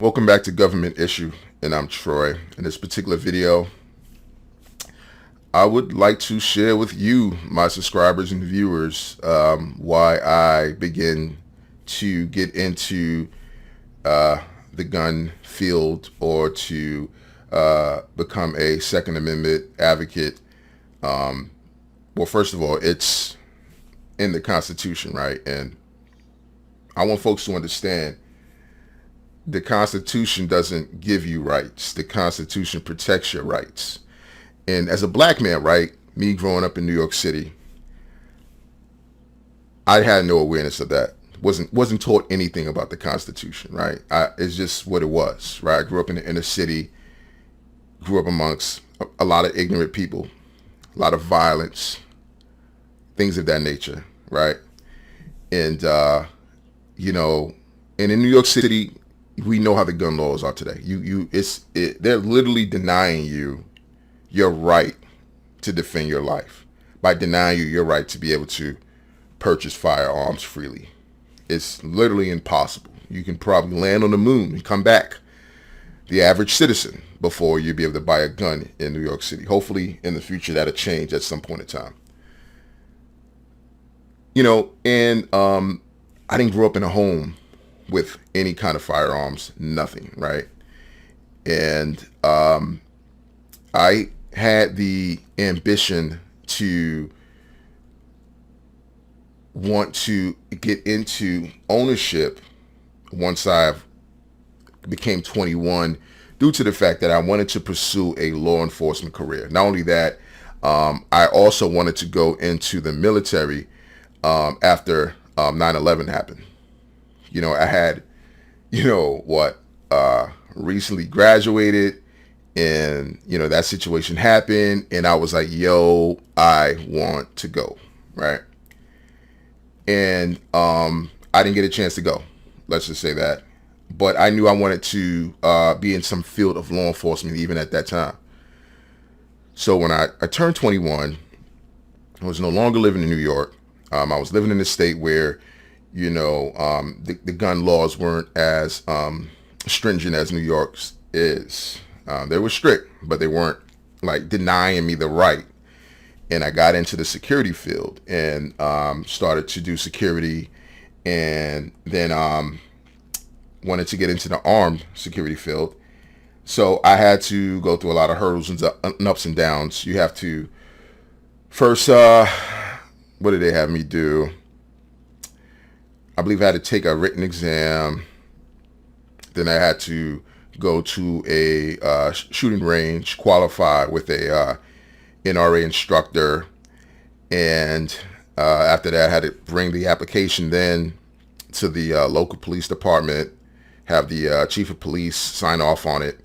Welcome back to Government Issue, and I'm Troy. In this particular video, I would like to share with you, my subscribers and viewers, why I begin to get into the gun field or to become a Second Amendment advocate. Well, first of all, it's in the Constitution, right? And I want folks to understand the Constitution doesn't give you rights. The Constitution protects your rights. And as a black man, right, me growing up in New York City, I had no awareness of that. Wasn't taught anything about the Constitution, right? It's just what it was, right? I grew up in the inner city, grew up amongst a lot of ignorant people, a lot of violence, things of that nature, right? And and in New York City, we know how the gun laws are today. They're literally denying you your right to defend your life by denying you your right to be able to purchase firearms freely. It's literally impossible. You can probably land on the moon and come back, the average citizen, before you'll be able to buy a gun in New York City. Hopefully, in the future, that'll change at some point in time. I didn't grow up in a home with any kind of firearms, nothing, right? And I had the ambition to want to get into ownership once I became 21, due to the fact that I wanted to pursue a law enforcement career. Not only that, I also wanted to go into the military after 9/11 happened. I had, recently graduated, and, that situation happened, and I was like, yo, I want to go, right? And I didn't get a chance to go, let's just say that. But I knew I wanted to be in some field of law enforcement even at that time. So when I turned 21, I was no longer living in New York. I was living in a state where the gun laws weren't as stringent as New York's is. They were strict, but they weren't like denying me the right. And I got into the security field and started to do security, and then wanted to get into the armed security field. So I had to go through a lot of hurdles and ups and downs. You have to first, what did they have me do? I believe I had to take a written exam. Then I had to go to a shooting range, qualify with a NRA instructor, and after that, I had to bring the application then to the local police department, have the chief of police sign off on it,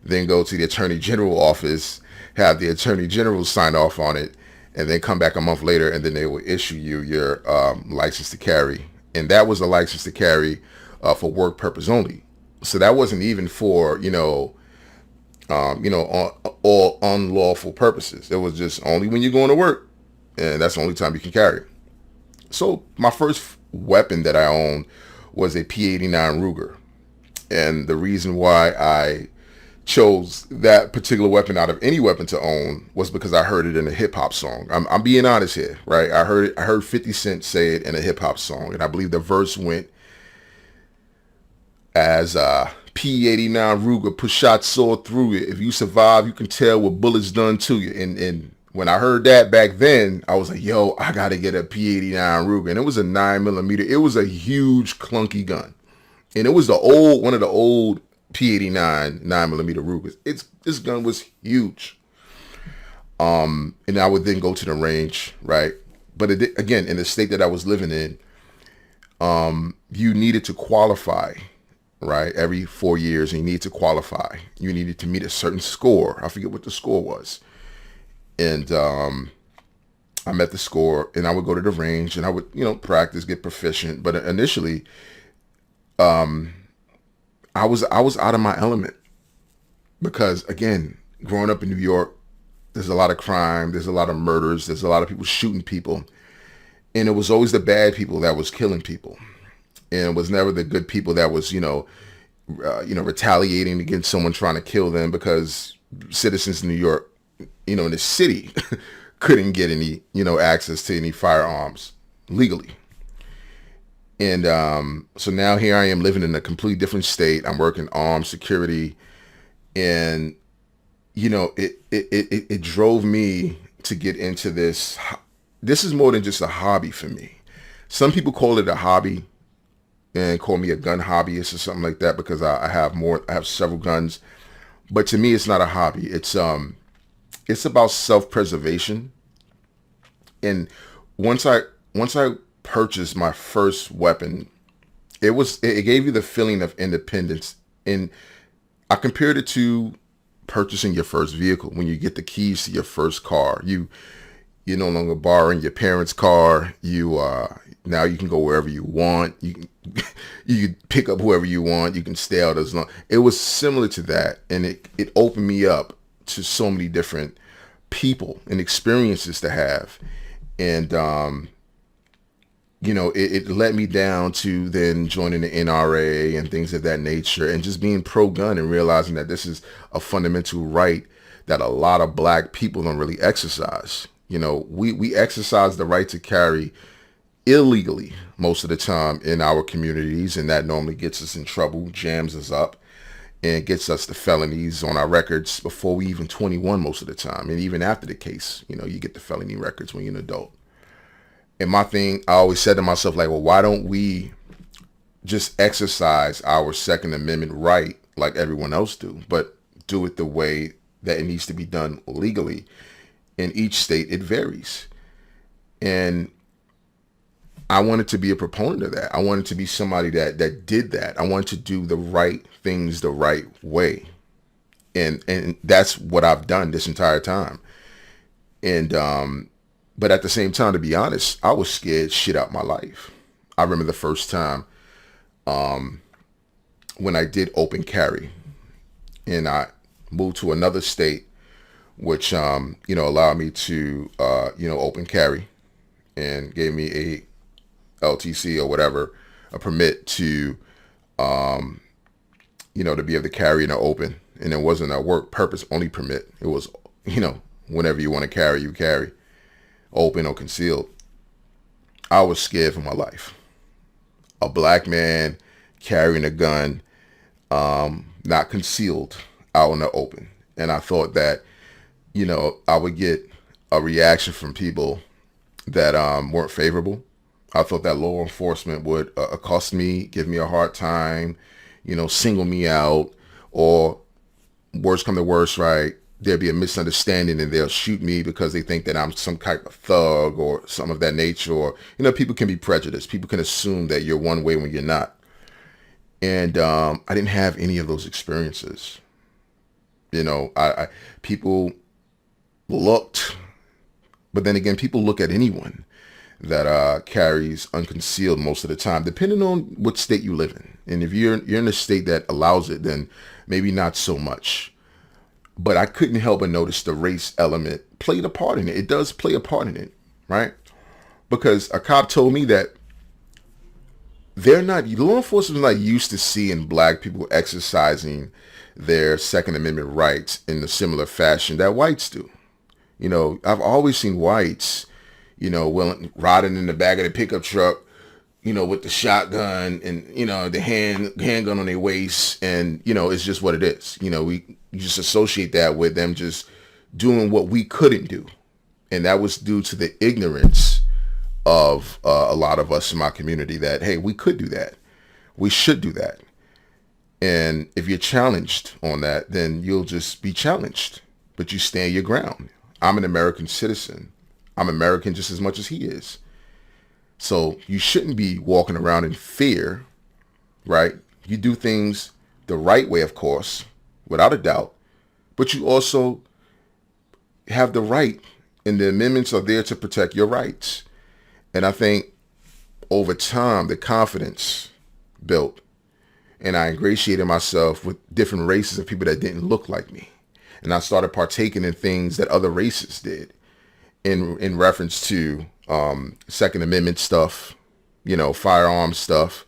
then go to the attorney general office, have the attorney general sign off on it, and then come back a month later, and then they will issue you your license to carry. And that was a license to carry for work purpose only. So that wasn't even for, all unlawful purposes. It was just only when you're going to work, and that's the only time you can carry. So my first weapon that I owned was a P89 Ruger. And the reason why I chose that particular weapon out of any weapon to own was because I heard it in a hip hop song. I'm being honest here, right? I heard 50 Cent say it in a hip hop song, and I believe the verse went as P89 Ruger, push shots soar through it. If you survive, you can tell what bullets done to you. And when I heard that back then, I was like, yo, I gotta get a P89 Ruger. And it was a 9mm. It was a huge clunky gun. And it was one of the old P89 9mm Rugers. This gun was huge. And I would then go to the range, right? But again, in the state that I was living in, you needed to qualify, right? Every 4 years, you need to qualify. You needed to meet a certain score. I forget what the score was. And I met the score, and I would go to the range, and I would, practice, get proficient. But initially, I was out of my element because, again, growing up in New York, there's a lot of crime, there's a lot of murders, there's a lot of people shooting people, and it was always the bad people that was killing people, and it was never the good people that was, retaliating against someone trying to kill them because citizens in New York, in the city, couldn't get any, access to any firearms legally. And so now here I am living in a completely different state. I'm working armed security, and it drove me to get into this. This is more than just a hobby for me. Some people call it a hobby and call me a gun hobbyist or something like that because I have several guns. But to me, it's not a hobby. It's about self-preservation. And once I purchased my first weapon, it gave you the feeling of independence. And I compared it to purchasing your first vehicle. When you get the keys to your first car, you're no longer borrowing your parents' car. Now you can go wherever you want. You can pick up whoever you want. You can stay out as long. It was similar to that, and it opened me up to so many different people and experiences to have, and it led me down to then joining the NRA and things of that nature, and just being pro-gun and realizing that this is a fundamental right that a lot of black people don't really exercise. We exercise the right to carry illegally most of the time in our communities, and that normally gets us in trouble, jams us up, and gets us the felonies on our records before we even 21 most of the time. And even after the case, you get the felony records when you're an adult. And my thing, I always said to myself, like, well, why don't we just exercise our Second Amendment right like everyone else do, but do it the way that it needs to be done legally? In each state, it varies. And I wanted to be a proponent of that. I wanted to be somebody that did that. I wanted to do the right things the right way. And that's what I've done this entire time. And but at the same time, to be honest, I was scared shit out my life. I remember the first time when I did open carry, and I moved to another state, which allowed me to open carry, and gave me a LTC or whatever, a permit to to be able to carry in the open. And it wasn't a work purpose only permit. It was whenever you want to carry, you carry, open or concealed. I was scared for my life. A black man carrying a gun, not concealed, out in the open. And I thought that I would get a reaction from people that weren't favorable. I thought that law enforcement would accost me, give me a hard time, single me out, or worse come to worse, right? There'd be a misunderstanding and they'll shoot me because they think that I'm some type of thug or something of that nature. Or, people can be prejudiced. People can assume that you're one way when you're not. And I didn't have any of those experiences. People looked, but then again, people look at anyone that carries unconcealed most of the time, depending on what state you live in. And if you're in a state that allows it, then maybe not so much. But I couldn't help but notice the race element played a part in it. It does play a part in it, right? Because a cop told me that law enforcement is not used to seeing black people exercising their Second Amendment rights in a similar fashion that whites do. I've always seen whites, riding in the back of the pickup truck, with the shotgun and, the handgun on their waist. And, it's just what it is. You just associate that with them just doing what we couldn't do. And that was due to the ignorance of a lot of us in my community that, hey, we could do that. We should do that. And if you're challenged on that, then you'll just be challenged. But you stand your ground. I'm an American citizen. I'm American just as much as he is. So you shouldn't be walking around in fear, right? You do things the right way, of course, without a doubt. But you also have the right, and the amendments are there to protect your rights. And I think over time, the confidence built, and I ingratiated myself with different races of people that didn't look like me. And I started partaking in things that other races did in reference to Second Amendment stuff, firearms stuff,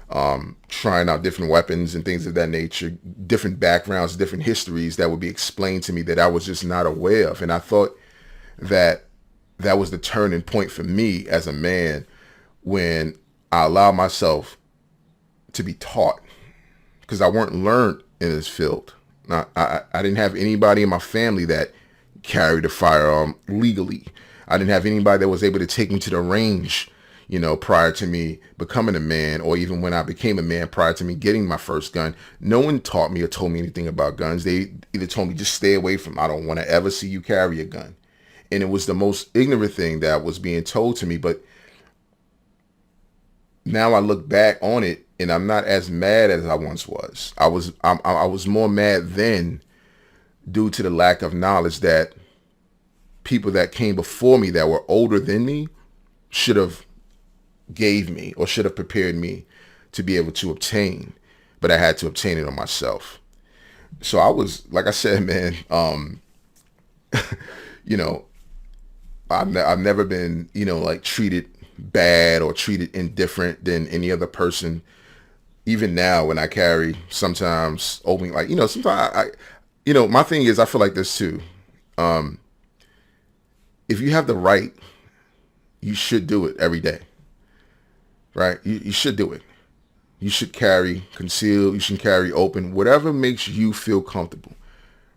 trying out different weapons and things of that nature, different backgrounds, different histories that would be explained to me that I was just not aware of. And I thought that that was the turning point for me as a man when I allowed myself to be taught, because I weren't learned in this field. I didn't have anybody in my family that carried a firearm legally. I didn't have anybody that was able to take me to the range, prior to me becoming a man, or even when I became a man, prior to me getting my first gun. No one taught me or told me anything about guns. They either told me, just stay away from, I don't want to ever see you carry a gun. And it was the most ignorant thing that was being told to me. But now I look back on it and I'm not as mad as I once was. I was more mad then due to the lack of knowledge that people that came before me that were older than me should have gave me or should have prepared me to be able to obtain. But I had to obtain it on myself. So I was, like I said, man, I've never been, like treated bad or treated indifferent than any other person. Even now when I carry sometimes open, like, sometimes my thing is, I feel like this too. If you have the right, you should do it every day, right? You should do it. You should carry concealed, you should carry open, whatever makes you feel comfortable,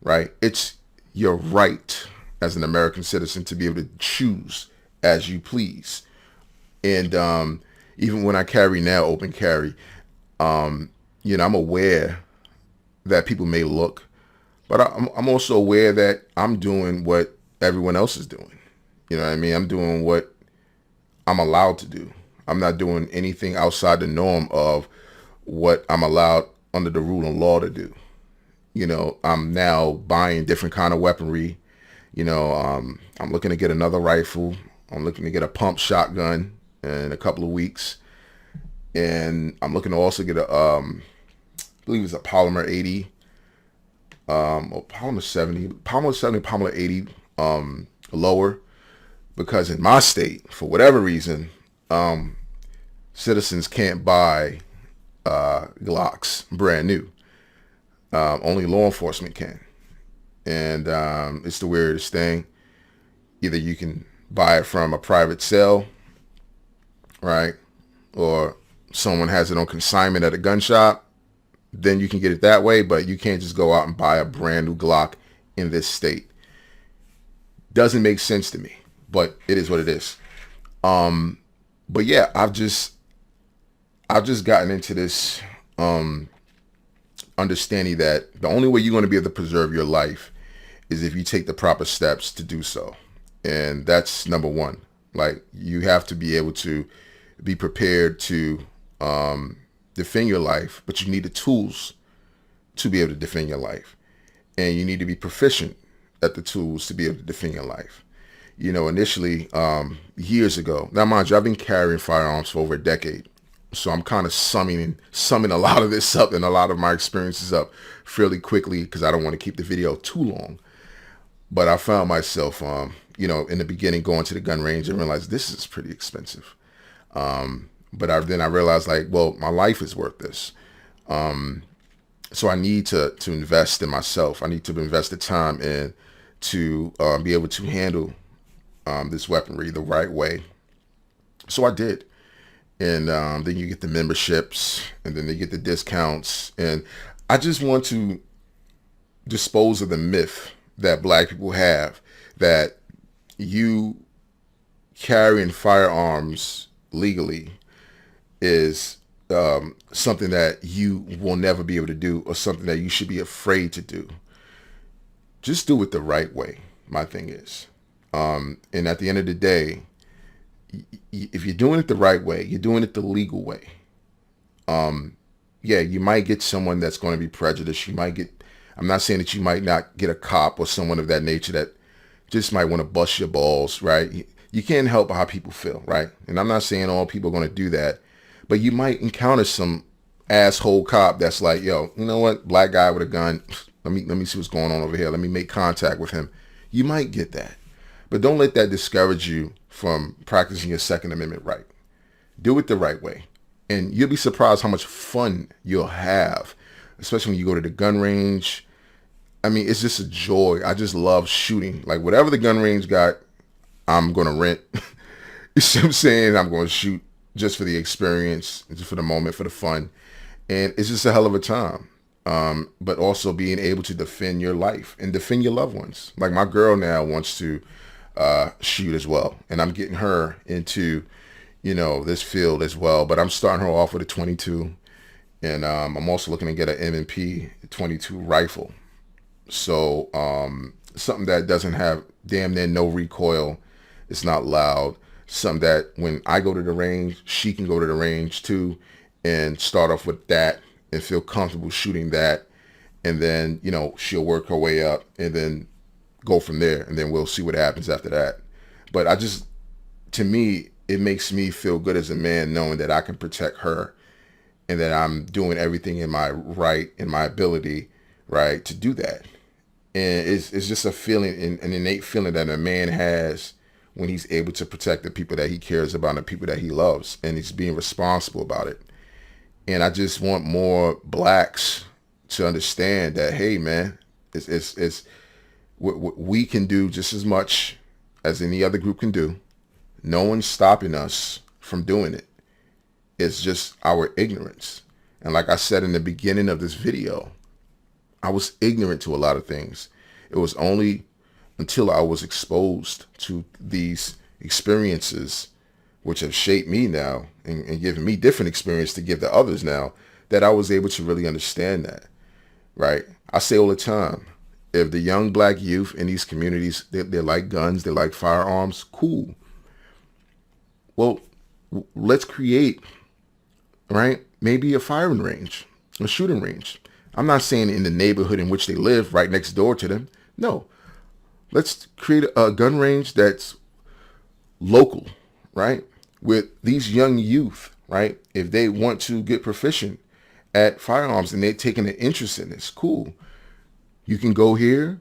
right? It's your right as an American citizen to be able to choose as you please. And even when I carry now, open carry, I'm aware that people may look, but I'm also aware that I'm doing what everyone else is doing. You know what I mean? I'm doing what I'm allowed to do. I'm not doing anything outside the norm of what I'm allowed under the rule and law to do. I'm now buying different kind of weaponry. I'm looking to get another rifle. I'm looking to get a pump shotgun in a couple of weeks. And I'm looking to also get I believe it's a Polymer 80, or Polymer 70, Polymer 80, lower, because in my state, for whatever reason, citizens can't buy Glocks brand new. Only law enforcement can. And it's the weirdest thing. Either you can buy it from a private sale, right? Or someone has it on consignment at a gun shop. Then you can get it that way, but you can't just go out and buy a brand new Glock in this state. Doesn't make sense to me, but it is what it is. But yeah, I've just gotten into this understanding that the only way you're going to be able to preserve your life is if you take the proper steps to do so. And that's number one. Like, you have to be able to be prepared to defend your life, but you need the tools to be able to defend your life. And you need to be proficient at the tools to be able to defend your life. Initially, years ago, now mind you, I've been carrying firearms for over a decade. So I'm kind of summing a lot of this up and a lot of my experiences up fairly quickly, because I don't want to keep the video too long. But I found myself, in the beginning going to the gun range and realized this is pretty expensive. But then I realized, like, well, my life is worth this. So I need to invest in myself. I need to invest the time in to be able to handle this weaponry the right way. So I did. And then you get the memberships, and then they get the discounts. And I just want to dispose of the myth that black people have that you carrying firearms legally is something that you will never be able to do, or something that you should be afraid to do. Just do it the right way, my thing is. And at the end of the day, if you're doing it the right way, you're doing it the legal way. Yeah, you might get someone that's going to be prejudiced. I'm not saying that you might not get a cop or someone of that nature that just might want to bust your balls, right? You can't help how people feel, right? And I'm not saying all people are going to do that, but you might encounter some asshole cop that's like, yo, you know what? Black guy with a gun. Let me see what's going on over here. Let me make contact with him. You might get that, but don't let that discourage you from practicing your Second Amendment right. Do it the right way. And you'll be surprised how much fun you'll have, especially when you go to the gun range. I mean, it's just a joy. I just love shooting. Like whatever the gun range got, I'm gonna rent. You see what I'm saying? I'm gonna shoot just for the experience, just for the moment, for the fun, and it's just a hell of a time. But also being able to defend your life and defend your loved ones. Like my girl now wants to shoot as well, and I'm getting her into this field as well. But I'm starting her off with a 22, and I'm also looking to get an M&P 22 rifle. So something that doesn't have damn near no recoil. It's not loud. Something that when I go to the range, she can go to the range too, and start off with that and feel comfortable shooting that, and then she'll work her way up and then go from there, and then we'll see what happens after that. But to me, it makes me feel good as a man knowing that I can protect her and that I'm doing everything in my right, in my ability, right, to do that. And it's just a feeling, an innate feeling that a man has when he's able to protect the people that he cares about and the people that he loves, and he's being responsible about it. And I just want more blacks to understand that, hey, man, it's we can do just as much as any other group can do. No one's stopping us from doing it. It's just our ignorance. And like I said in the beginning of this video, I was ignorant to a lot of things. It was only until I was exposed to these experiences, which have shaped me now and given me different experience to give to others now, that I was able to really understand that, right? I say all the time, if the young black youth in these communities, they like guns, they like firearms, cool. Well, let's create, right, maybe a firing range, a shooting range. I'm not saying in the neighborhood in which they live, right next door to them. No. Let's create a gun range that's local, right? With these young youth, right? If they want to get proficient at firearms and they're taking an interest in this, cool. You can go here.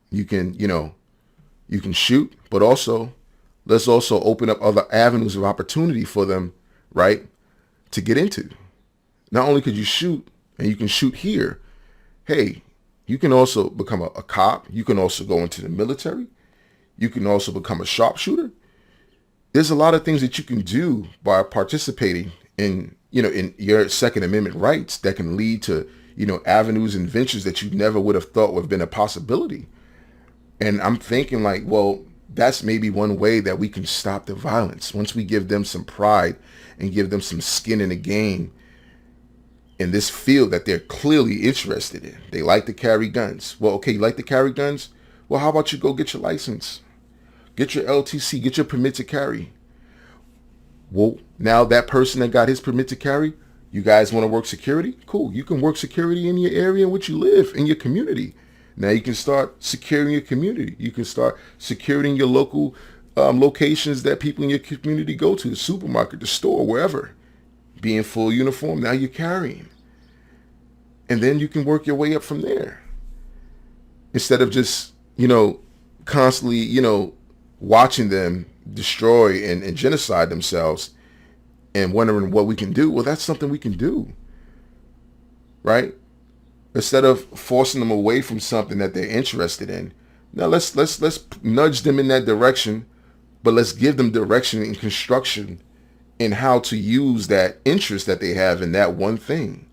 You can, you can shoot, but also let's also open up other avenues of opportunity for them, right, to get into. Not only could you shoot, and you can shoot here, hey, you can also become a cop. You can also go into the military. You can also become a sharpshooter. There's a lot of things that you can do by participating in, in your Second Amendment rights that can lead to, avenues and ventures that you never would have thought would have been a possibility. And I'm thinking like, well, that's maybe one way that we can stop the violence. Once we give them some pride and give them some skin in the game in this field that they're clearly interested in. They like to carry guns. Well, okay, you like to carry guns? Well, how about you go get your license? Get your LTC, get your permit to carry. Well, now that person that got his permit to carry, you guys want to work security? Cool. You can work security in your area in which you live, in your community. Now you can start securing your community. You can start securing your local locations that people in your community go to, the supermarket, the store, wherever. Be in full uniform, now you're carrying. And then you can work your way up from there. Instead of just, constantly, watching them destroy and genocide themselves and wondering what we can do. Well, that's something we can do, right? Instead of forcing them away from something that they're interested in. Now let's nudge them in that direction, but let's give them direction and construction in how to use that interest that they have in that one thing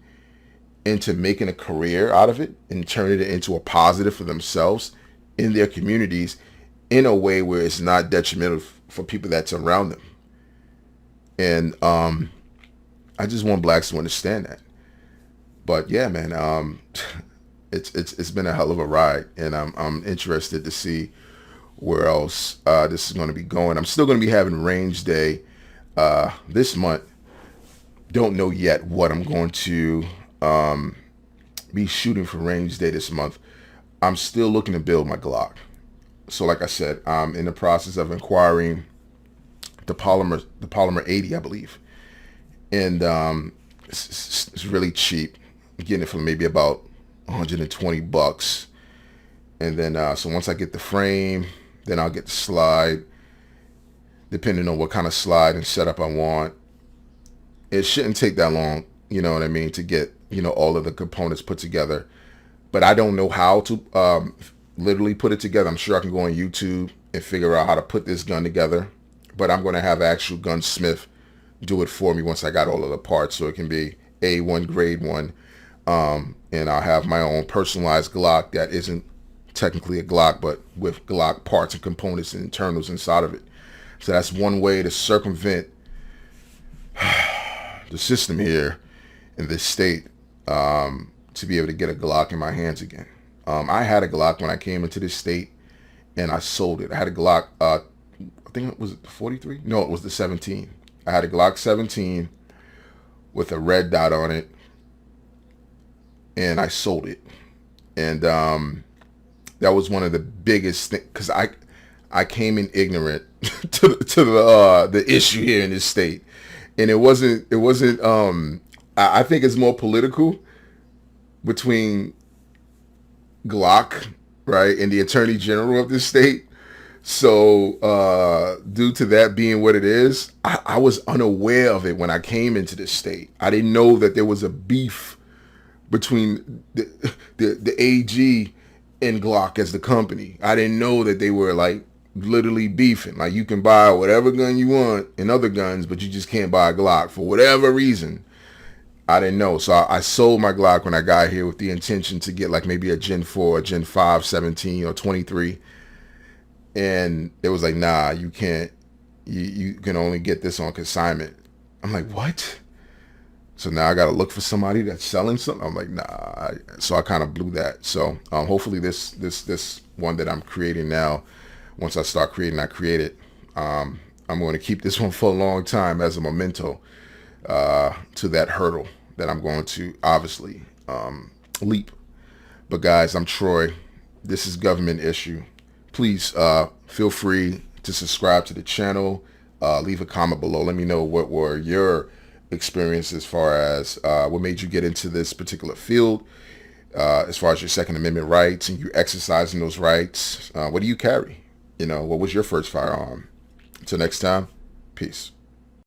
into making a career out of it and turning it into a positive for themselves in their communities in a way where it's not detrimental for people that's around them. And I just want blacks to understand that. But yeah, man, it's been a hell of a ride, and I'm interested to see where else this is going to be going. I'm still going to be having range day this month. Don't know yet what I'm going to be shooting for range day this month. I'm still looking to build my Glock. So like I said, I'm in the process of acquiring the Polymer 80, I believe. And it's really cheap. I'm getting it for maybe about $120. And then, so once I get the frame, then I'll get the slide, depending on what kind of slide and setup I want. It shouldn't take that long, you know what I mean, to get, all of the components put together. But I don't know how to literally put it together. I'm sure I can go on YouTube and figure out how to put this gun together. But I'm going to have an actual gunsmith do it for me once I got all of the parts, so it can be A1 grade 1. And I'll have my own personalized Glock that isn't technically a Glock, but with Glock parts and components and internals inside of it. So that's one way to circumvent the system here in this state, to be able to get a Glock in my hands again. I had a Glock when I came into this state, and I sold it. I had a Glock, I think it was the 43? No, it was the 17. I had a Glock 17 with a red dot on it, and I sold it. And that was one of the biggest things, because I came in ignorant to the issue here in this state, and it wasn't. I think it's more political between Glock, right, and the Attorney General of this state. So due to that being what it is, I was unaware of it when I came into this state. I didn't know that there was a beef between the AG and Glock as the company. I didn't know that they were like literally beefing. Like, you can buy whatever gun you want in other guns, but you just can't buy a Glock for whatever reason. I didn't know. So I sold my Glock when I got here with the intention to get like maybe a Gen 4, a Gen 5, 17 or 23. And it was like, nah, you can't. You can only get this on consignment. I'm like, what? So now I got to look for somebody that's selling something. I'm like, nah. So I kind of blew that. So hopefully this one that I'm creating now, once I start creating, I create it. I'm going to keep this one for a long time as a memento to that hurdle that I'm going to obviously leap. But guys, I'm Troy. This is Government Issue. Please feel free to subscribe to the channel. Leave a comment below. Let me know what were your experiences as far as what made you get into this particular field, as far as your Second Amendment rights and you exercising those rights. What do you carry? What was your first firearm? Until next time, peace.